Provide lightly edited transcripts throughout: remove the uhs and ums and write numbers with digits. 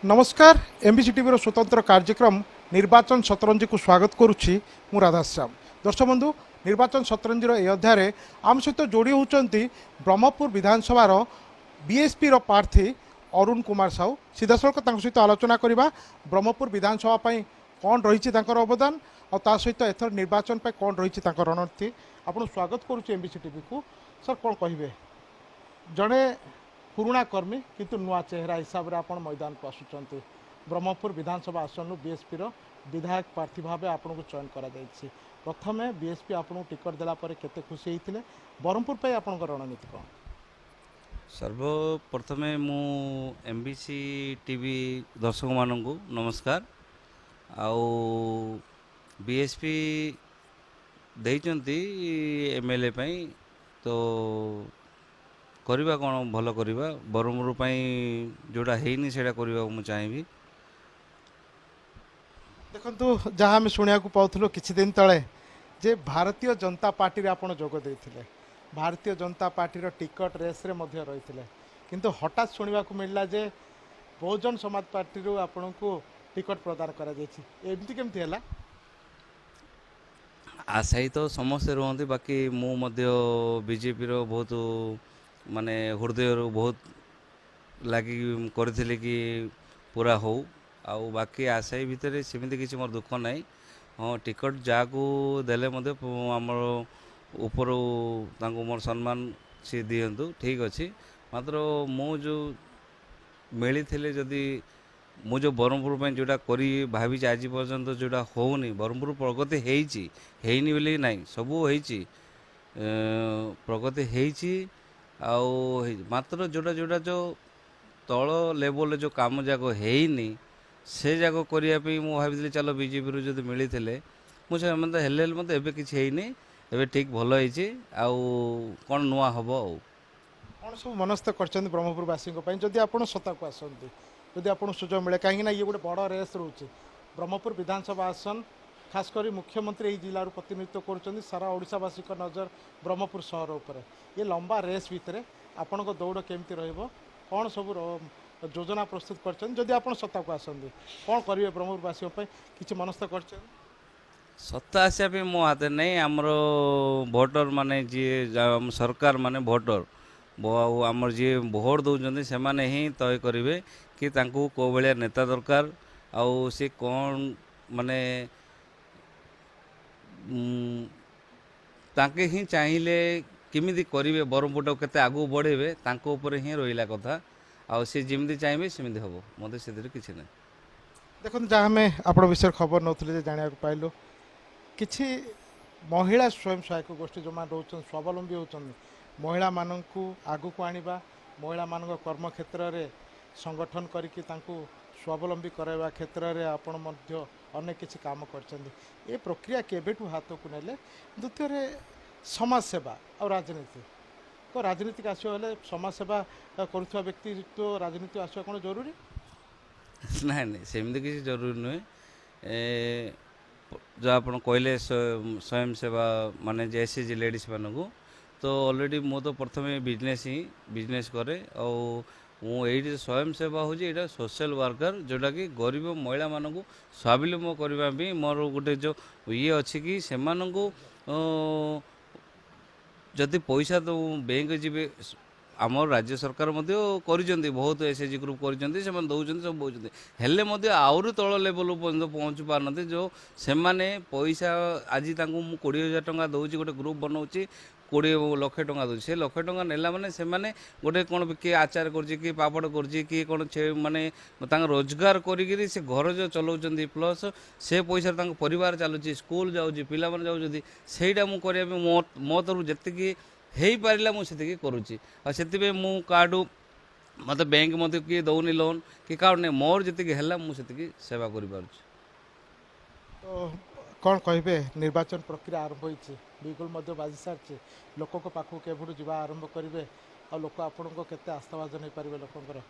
नमस्कार MBC TV स्वतंत्र कार्यक्रम निर्वाचन शतरंजी को स्वागत करुच्ची मु राधाश्याम। दर्शक बंधु निर्वाचन शतरंजीर ए अध्याय आम सहित जोड़ी होती ब्रह्मपुर विधानसभा बीएसपी प्रार्थी अरुण कुमार साहू सीधा सड़क सहित आलोचना करवा ब्रह्मपुर विधानसभा कौन रही अवदान और सहित एथर निर्वाचन कौन रही रणनीति आपको स्वागत करुच्ची एमबीसी टीवी को। सर कौन कहे जड़े पुराणा कर्मी किंतु नुआ चेहरा हिसाब से आप मैदान को आसुंच ब्रह्मपुर विधानसभा आसन बीएसपी विधायक प्रार्थी भाव आपको चयन कर प्रथम बीएसपी आपको टिकट देलापर केते खुशी होते ब्रह्मपुर पर आप रणनीति कौन? सर्वप्रथम मु एमबीसी टीवी दर्शक मानू नमस्कार। आउ बीएसपी देइचंती एमएलए तो करवा कौन भल करवा ब्रह्मपुर जोड़ा है से करने चाहिए। देखो जहाँ आम शुणा पाऊँ किछि दिन तले जे भारतीय जनता पार्टी रे आपण जोग देइथिले भारतीय जनता पार्टी रो टिकट रेस रे मध्य रहिथिले किंतु हठात शुणा मिलला जे बहुजन समाज पार्टी रो आपण को टिकट प्रदान करा जायछि एमती केमती हैला? आशा ही तो समस्ते रुहंती बाकी मु मध्य बीजेपी रो बहुत माने हृदय बहुत लगी करी कि पूरा हो आउ बाकी आशा भितर सेमती किसी मोर दुख नहीं। हाँ टिकट जाकू देले मध्य आमर ऊपर मोर सम्मान सी दिंतु ठीक अच्छे मात्र मु जो मिली थे जदि मु जो ब्रह्मपुर जोटा करी भावी आज पर्यंत जोटा होनी ब्रह्मपुर प्रगति होनी बोली ना सबू होती प्रगति होती आउ मात्र जोटा जोटा जो तल लेवल जो काम जाक होनी से जाक करने मुझे भाई चलो बीजेपी रू जो मिली थे मुझे हेल्ले मत एवं किसी एवं ठीक भल होती कौन नुआ हम कौन सब मनस्थ कर ब्रह्मपुरवासी जदि आप सत्ता को आसती जदि आपको सुजोग मिले कहीं ये गोटे बड़ रेस रोचे ब्रह्मपुर विधानसभा आसन खासकर मुख्यमंत्री यही जिलूर प्रतिनिधित्व कर सारा ओडावासी नजर ब्रह्मपुर सहर उपर ये लंबा रेस भितर आपण दौड़ केमती कौन सब योजना प्रस्तुत कर आप सत्ता को आसती कौन करेंगे ब्रह्मपुरवासी किसी मनस्थ कर सत्ता आसापी मो हाथ नहीं आमर भोटर माने जी सरकार माने भोटर आमर जी भोट दौरान से मैंने ही तय करेंगे कि कौ भाया नेता दरकार आउ सी कौन माने ताके ही चाहिए किमिदी करेंगे ब्रह्मपुर केते आगू बढ़ेबे तांको ऊपर ही रहिला कथा आउ सी जिमदी चाहिए सेमती हम मत से किसी ना। देखो जहाँ आम आप विषय खबर नौले जाना पाइलु किछि महिला स्वयं सहायक गोष्ठी जो मैंने रोच स्वावलंबी होती महिला मानू आगू को आनिबा महिला मान कर्म क्षेत्र में संगठन करके स्वावलंबी करवा क्षेत्र में आपण अनेक किसी काम कर प्रक्रिया केबेठू हाथ को नेले द्वितीय समाज सेवा और राजनीति को राजनीतिक आसले समाज सेवा करुवा व्यक्ति तो राजनीति आसवा कौन जरूरी ना नहीं सेमती किसी जरूरी नुहे जो आप कहले स्वयं सेवा माने जैसे जी लेडीज मानू तो ऑलरेडी मु तो प्रथम बिजनेस करे और मुझे स्वयं सेवा हूँ यहाँ सोशल वर्कर जोटा कि गरीब महिला मानू स्वावलम्बी करने भी मोर गोटे जो ये अच्छी कि से जदि पैसा तो बैंक जी आम राज्य सरकार कर बहुत एसएचजी ग्रुप कर दौरान सब बोलते हेल्ले आहरी तल लेवल पर्यटन पहुँची पारना जो से पैसा आज 20,000 टंका दूसरी गोटे ग्रुप बनाऊँगी 20 लाख टंका दूसरी से लाख टंका नेला माने से माने गोटे कौन किए आचार कर पापड़ कर कौन माने रोजगार करी से घर जो चलाऊँ प्लस से पैसा परिवार चलुची स्कूल जाऊँगी पिला जाऊँगी सहीटा मुझे मो तरफ जी हो पारा मुझे करुच्ची से मु काडू मत बैंक मत किए दौनी लोन कि कार्ड नहीं मोर जी है मुझे सेवा कर कौन कहे निर्वाचन प्रक्रिया आरंभ होती बिगुल बाजी सारी लोक पाखक केवठू जावा आरंभ करेंगे आ लोक आपण के आस्थाभाजन हो पारे लोकर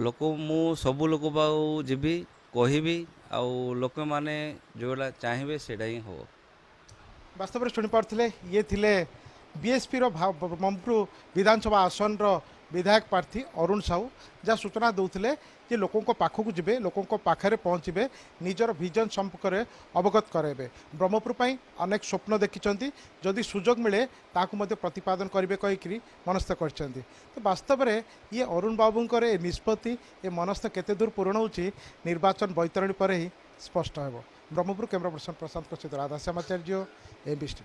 लोक मु सबू लोक जीवी कहबी आउ लोक मैंने जोड़ा चाहिए से ही हम वास्तव में शुणी पारे ये थिले बीएसपी ब्रह्मपुर विधानसभा आसन विधायक प्रार्थी अरुण साहू जहाँ सूचना देते जे लोकों पाखक जी लोकों पाखे पहुँचे निजर विजन संपर्क में अवगत कराइबे ब्रह्मपुर पर अनेक स्वप्न देखिं जदि सुजोग मिले ताकू प्रतिपादन करेंगे कहीकि मनस्थ कर तो वास्तव में ये अरुण बाबूंकर ए निष्पत्ति ए मनस्थ केते दूर पूरण होची निर्वाचन बैतरणी पर ही स्पष्ट हो ब्रह्मपुर कैमरा पर्सन प्रशांत सहित राधाश्यामाचार्य एमबीसी।